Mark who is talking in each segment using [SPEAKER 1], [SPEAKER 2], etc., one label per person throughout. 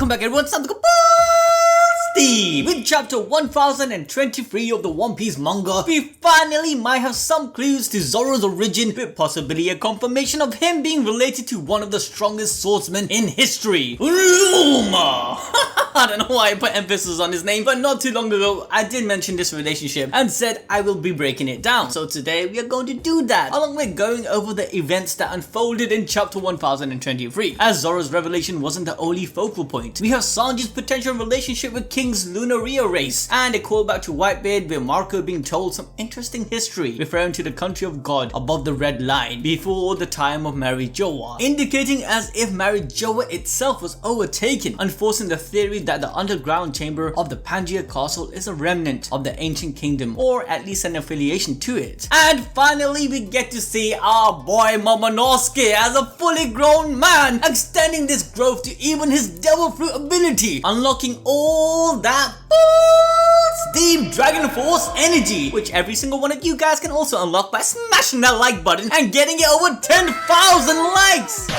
[SPEAKER 1] Welcome back everyone, it's time to go Steve! With chapter 1023 of the One Piece manga, we finally might have some clues to Zoro's origin, with possibly a confirmation of him being related to one of the strongest swordsmen in history, Ryuma! I don't know why I put emphasis on his name, but not too long ago I did mention this relationship and said I will be breaking it down. So today we are going to do that, along with going over the events that unfolded in chapter 1023. As Zoro's revelation wasn't the only focal point, we have Sanji's potential relationship with King's Lunaria Race, and a callback to Whitebeard with Marco being told some interesting history referring to the country of God above the Red Line before the time of Marijoa, indicating as if Marijoa itself was overtaken, enforcing the theory that the underground chamber of the Pangaea castle is a remnant of the ancient kingdom, or at least an affiliation to it. And finally we get to see our boy Momonosuke as a fully grown man, extending this growth to even his devil fruit ability, unlocking all that Steam Dragon Force energy, which every single one of you guys can also unlock by smashing that like button and getting it over 10,000 likes!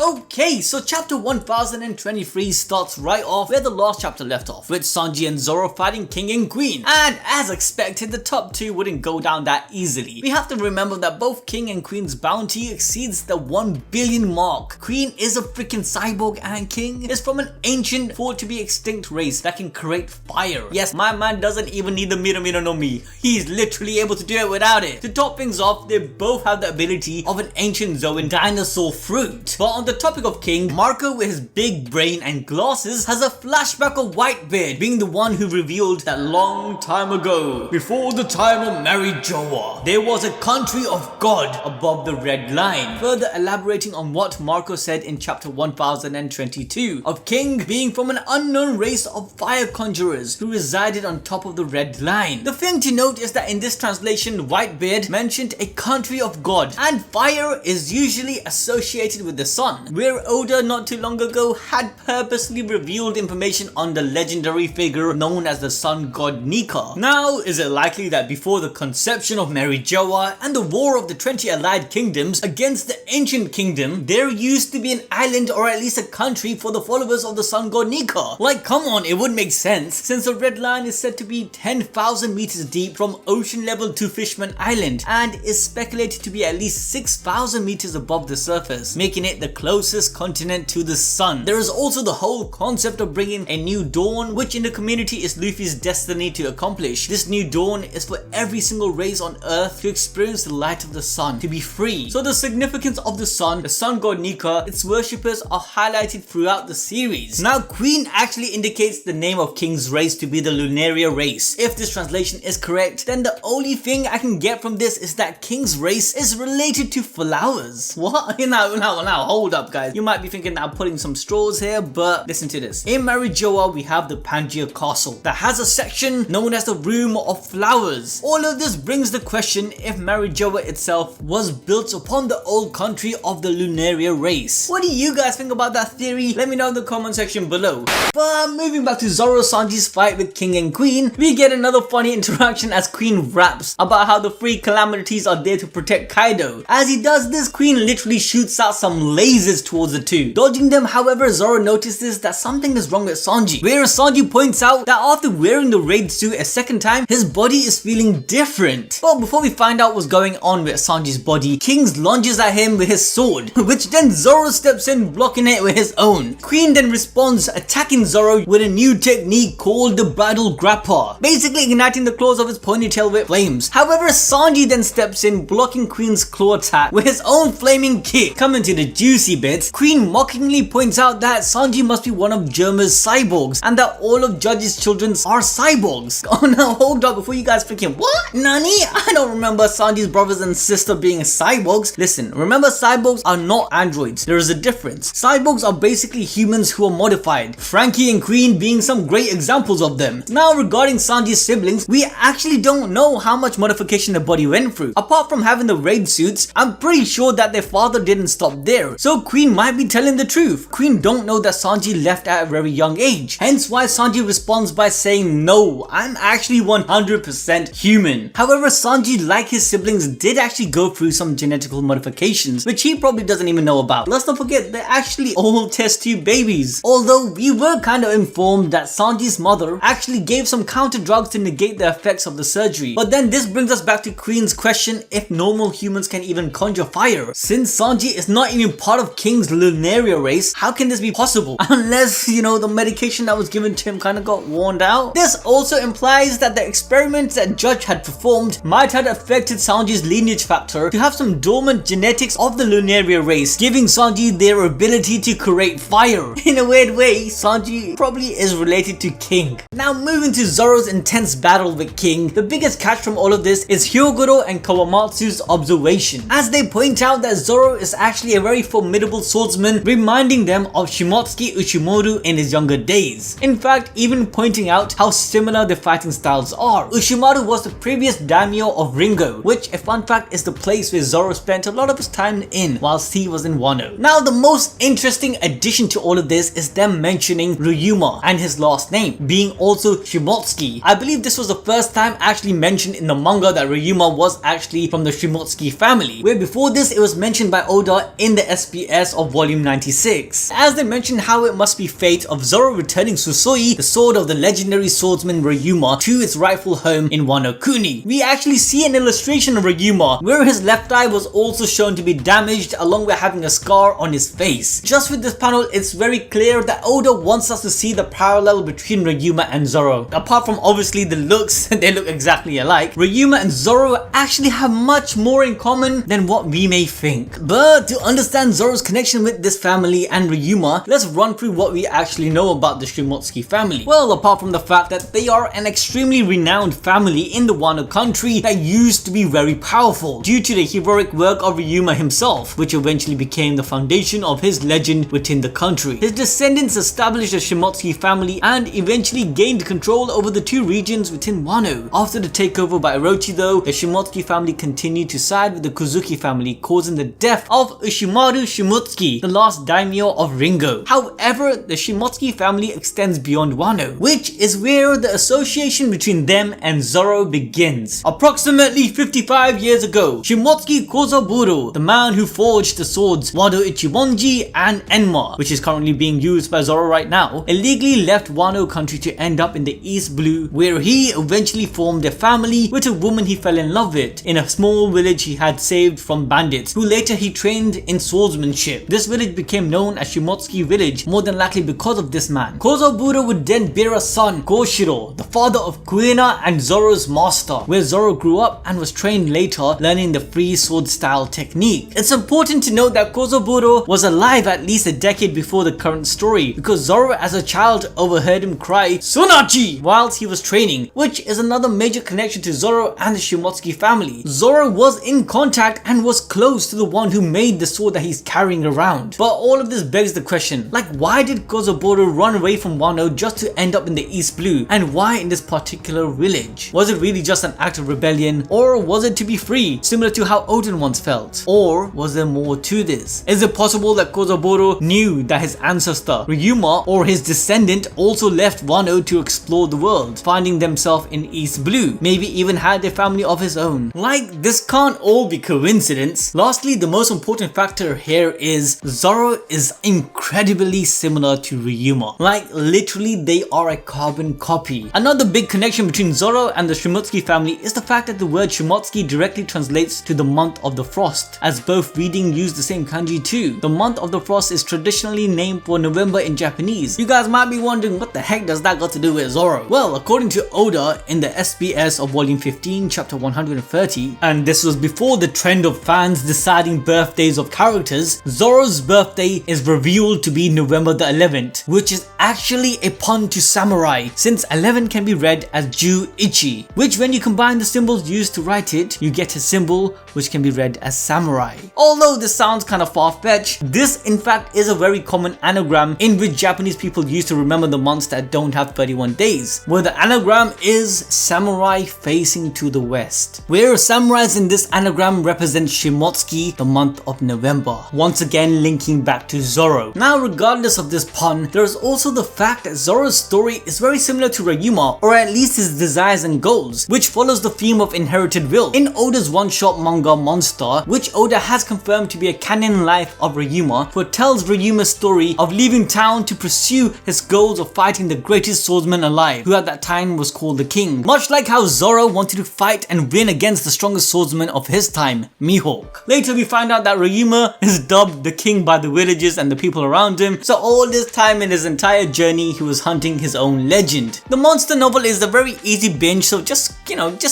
[SPEAKER 1] Okay, so chapter 1023 starts right off where the last chapter left off, with Sanji and Zoro fighting King and Queen, and as expected the top two wouldn't go down that easily. We have to remember that both King and Queen's bounty exceeds the 1 billion mark. Queen is a freaking cyborg and King is from an ancient, thought to be extinct race that can create fire. Yes, my man doesn't even need the Mira no Mi, he's literally able to do it without it. To top things off, they both have the ability of an ancient Zoan dinosaur fruit. But on the topic of King, Marco with his big brain and glasses has a flashback of Whitebeard being the one who revealed that long time ago, before the time of Marijoa, there was a country of God above the Red Line, further elaborating on what Marco said in chapter 1022 of King being from an unknown race of fire conjurers who resided on top of the Red Line. The thing to note is that in this translation, Whitebeard mentioned a country of God, and fire is usually associated with the sun, where Oda not too long ago had purposely revealed information on the legendary figure known as the sun god Nika. Now, is it likely that before the conception of Marijoa and the war of the 20 allied kingdoms against the ancient kingdom, there used to be an island or at least a country for the followers of the sun god Nika? Like, come on, it would make sense, since the Red Line is said to be 10,000 meters deep from ocean level to Fishman Island, and is speculated to be at least 6,000 meters above the surface, making it the closest continent to the sun. There is also the whole concept of bringing a new dawn, which in the community is Luffy's destiny to accomplish. This new dawn is for every single race on earth to experience the light of the sun, to be free. So the significance of the sun god Nika, its worshippers are highlighted throughout the series. Now, Queen actually indicates the name of King's race to be the Lunaria Race. If this translation is correct, then the only thing I can get from this is that King's race is related to flowers. What? Now, hold up guys. You might be thinking that I'm putting some straws here, but listen to this. In Marijoa, we have the Pangaea castle that has a section known as the Room of Flowers. All of this brings the question if Marijoa itself was built upon the old country of the Lunaria Race. What do you guys think about that theory? Let me know in the comment section below. But moving back to Zoro Sanji's fight with King and Queen, we get another funny interaction as Queen raps about how the three calamities are there to protect Kaido. As he does this, Queen literally shoots out some lasers towards the two. Dodging them, however, Zoro notices that something is wrong with Sanji, whereas Sanji points out that after wearing the raid suit a second time, his body is feeling different. But before we find out what's going on with Sanji's body, Kings lunges at him with his sword, which then Zoro steps in, blocking it with his own. Queen then responds, attacking Zoro with a new technique called the Bridal Grappa, basically igniting the claws of his ponytail with flames. However, Sanji then steps in, blocking Queen's claw attack with his own flaming kick. Coming to the juicy bits, Queen mockingly points out that Sanji must be one of Germa's cyborgs, and that all of Judge's children are cyborgs. Oh no, hold up, before you guys freaking what? Nani? I don't remember Sanji's brothers and sister being cyborgs. Listen, remember cyborgs are not androids. There is a difference. Cyborgs are basically humans who are modified, Frankie and Queen being some great examples of them. Now, regarding Sanji's siblings, we actually don't know how much modification the body went through. Apart from having the raid suits, I'm pretty sure that their father didn't stop there. So Queen might be telling the truth. Queen don't know that Sanji left at a very young age, hence why Sanji responds by saying, no, I'm actually 100% human. However, Sanji, like his siblings, did actually go through some genetical modifications, which he probably doesn't even know about. Let's not forget, they're actually all test tube babies. Although we were kind of informed that Sanji's mother actually gave some counter drugs to negate the effects of the surgery. But then this brings us back to Queen's question if normal humans can even conjure fire. Since Sanji is not even part of King's Lunaria Race, how can this be possible? Unless, you know, the medication that was given to him kind of got worn out. This also implies that the experiments that Judge had performed might have affected Sanji's lineage factor to have some dormant genetics of the Lunaria race, giving Sanji their ability to create fire. In a weird way, Sanji probably is related to King. Now moving to Zoro's intense battle with King, the biggest catch from all of this is Hyogoro and Kawamatsu's observation, as they point out that Zoro is actually a very formidable swordsman, reminding them of Shimotsuki Ushimoto in his younger days. In fact, even pointing out how similar their fighting styles are. Ushimoto was the previous daimyo of Ringo, which, a fun fact, is the place where Zoro spent a lot of his time in whilst he was in Wano. Now, the most interesting addition to all of this is them mentioning Ryuma and his last name being also Shimotsuki. I believe this was the first time actually mentioned in the manga that Ryuma was actually from the Shimotsuki family, where before this it was mentioned by Oda in the SBS of volume 96, as they mentioned how it must be fate of Zoro returning Susui, the sword of the legendary swordsman Ryuma, to its rightful home in Wano Kuni. We actually see an illustration of Ryuma where his left eye was also shown to be damaged, along with having a scar on his face. Just with this panel, it's very clear that Oda wants us to see the parallel between Ryuma and Zoro. Apart from obviously the looks, they look exactly alike, Ryuma and Zoro actually have much more in common than what we may think. But to understand Zoro's connection with this family and Ryuma, let's run through what we actually know about the Shimotsuki family. Well, apart from the fact that they are an extremely renowned family in the Wano country that used to be very powerful due to the heroic work of Ryuma himself, which eventually became the foundation of his legend within the country. His descendants established the Shimotsuki family and eventually gained control over the two regions within Wano. After the takeover by Orochi though, the Shimotsuki family continued to side with the Kozuki family, causing the death of Ushimaru Shimotsuki, the last daimyo of Ringo. However, the Shimotsuki family extends beyond Wano, which is where the association between them and Zoro begins. Approximately 55 years ago, Shimotsuki Kozaburo, the man who forged the swords Wado Ichimonji and Enma, which is currently being used by Zoro right now, illegally left Wano country to end up in the East Blue, where he eventually formed a family with a woman he fell in love with in a small village he had saved from bandits, who later he trained in swordsmanship. This village became known as Shimotsuki village, more than likely because of this man. Kozaburo would then bear a son, Goshiro, the father of Kuina and Zoro's master, where Zoro grew up and was trained later, learning the free sword style technique. It's important to note that Kozaburo was alive at least a decade before the current story, because Zoro as a child overheard him cry Sunachi whilst he was training, which is another major connection to Zoro and the Shimotsuki family. Zoro was in contact and was close to the one who made the sword that he's carrying around. But all of this begs the question, like, why did Kozaburo run away from Wano just to end up in the East Blue, and why in this particular village? Was it really just an act of rebellion, or was it to be free, similar to how Oden once felt? Or was there more to this? Is it possible that Kozaburo knew that his ancestor Ryuma or his descendant also left Wano to explore the world, finding themselves in East Blue, maybe even had a family of his own? Like, this can't all be coincidence. Lastly, the most important factor here is Zoro is incredibly similar to Ryuma. Like, literally they are a carbon copy. Another big connection between Zoro and the Shimotsuki family is the fact that the word Shimotsuki directly translates to the month of the frost, as both reading use the same kanji too. The month of the frost is traditionally named for November in Japanese. You guys might be wondering, what the heck does that got to do with Zoro? Well, according to Oda in the SBS of volume 15 chapter 130, and this was before the trend of fans deciding birthdays of characters, Zoro's birthday is revealed to be November the 11th, which is actually a pun to samurai, since 11 can be read as Ju-ichi, which when you combine the symbols used to write it, you get a symbol which can be read as samurai. Although this sounds kind of far-fetched, this in fact is a very common anagram in which Japanese people use to remember the months that don't have 31 days, where the anagram is samurai facing to the west, where samurais in this anagram represent Shimotsuki, the month of November. Once again, again linking back to Zoro. Now regardless of this pun, there is also the fact that Zoro's story is very similar to Ryuma, or at least his desires and goals, which follows the theme of inherited will. In Oda's one-shot manga Monster, which Oda has confirmed to be a canon life of Ryuma, foretells Ryuma's story of leaving town to pursue his goals of fighting the greatest swordsman alive, who at that time was called the King. Much like how Zoro wanted to fight and win against the strongest swordsman of his time, Mihawk. Later we find out that Ryuma is dubbed the King by the villagers and the people around him, so all this time in his entire journey he was hunting his own legend. The Monster novel is a very easy binge, so just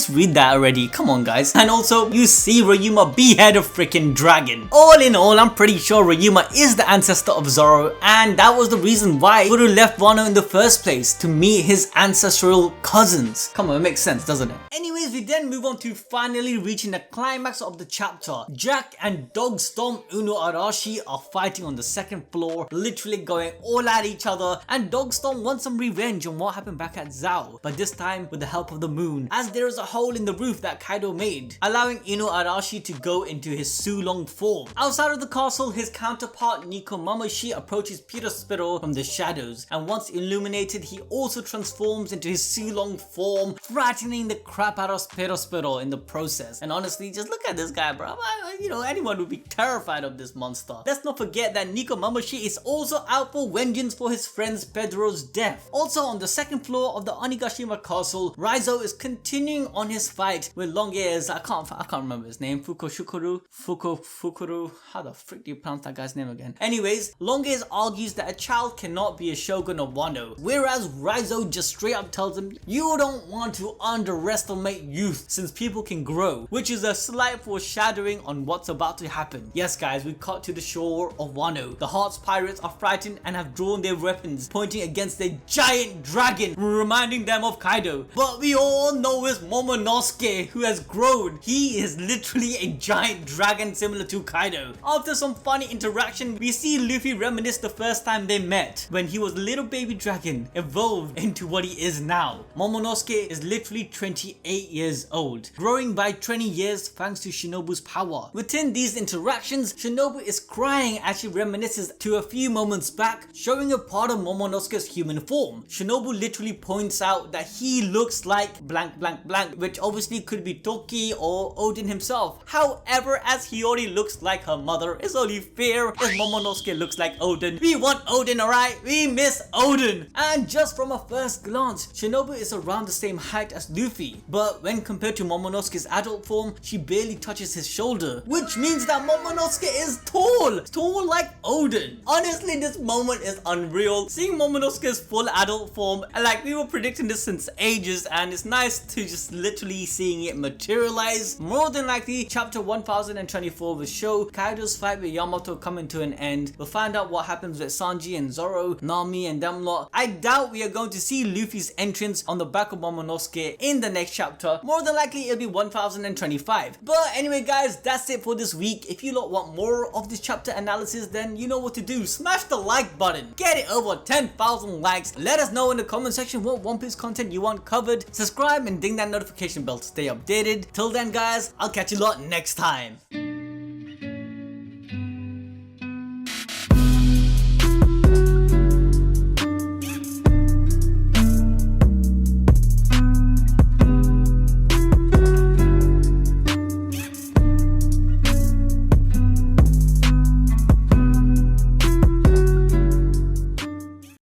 [SPEAKER 1] read that already, come on guys. And also you see Ryuma behead a freaking dragon. All in all, I'm pretty sure Ryuma is the ancestor of Zoro, and that was the reason why Zoro left Wano in the first place, to meet his ancestral cousins. Come on, it makes sense, doesn't it? Anyways, we then move on to finally reaching the climax of the chapter. Jack and Dog Storm Uno Arashi are fighting on the second floor, literally going all at each other, and Dog Storm wants some revenge on what happened back at Zao, but this time with the help of the moon, as there is a hole in the roof that Kaido made, allowing Uno Arashi to go into his Sulong form. Outside of the castle, his counterpart Nico Mamoshi approaches Perospero from the shadows, and once illuminated he also transforms into his Sulong form, threatening the crap out of Perospero in the process. And honestly, just look at this guy, bro. Anyone would be terrified of this monster. Let's not forget that Nico Mamoshi is also out for vengeance for his friend Pedro's death. Also on the second floor of the Onigashima castle, Raizo is continuing on his fight with Longears, I can't remember his name, Fukuru, how the frick do you pronounce that guy's name again? Anyways, Longears argues that a child cannot be a shogun of Wano, whereas Raizo just straight up tells him, you don't want to underestimate youth since people can grow, which is a slight foreshadowing on what's about to happen. Yes guys, we cut to the shore of Wano. The Hearts pirates are frightened and have drawn their weapons, pointing against a giant dragon, reminding them of Kaido. But we all know it's Momonosuke who has grown. He is literally a giant dragon similar to Kaido. After some funny interaction, we see Luffy reminisce the first time they met, when he was a little baby dragon, evolved into what he is now. Momonosuke is literally 28 years old, growing by 20 years thanks to Shinobu's power. Within these interactions, Shinobu is crying as she reminisces to a few moments back, showing a part of Momonosuke's human form. Shinobu literally points out that he looks like blank blank blank, which obviously could be Toki or Oden himself. However, as Hiyori looks like her mother, it's only fair if Momonosuke looks like Oden. We want Oden, alright? We miss Oden! And just from a first glance, Shinobu is around the same height as Luffy, but when compared to Momonosuke's adult form, she barely touches his shoulder, which means that Momonosuke is tall like Oden. Honestly, this moment is unreal. Seeing Momonosuke's full adult form, like we were predicting this since ages, and it's nice to just literally seeing it materialize. More than likely, chapter 1024 will show Kaido's fight with Yamato coming to an end. We'll find out what happens with Sanji and Zoro, Nami and them lot. I doubt we are going to see Luffy's entrance on the back of Momonosuke in the next chapter. More than likely it'll be 1025. But anyway guys, that's it for this week. If you lot want more of this chapter analysis, then you know what to do. Smash the like button. Get it over 10,000 likes. Let us know in the comment section what One Piece content you want covered. Subscribe and ding that notification bell to stay updated. Till then guys, I'll catch you lot next time.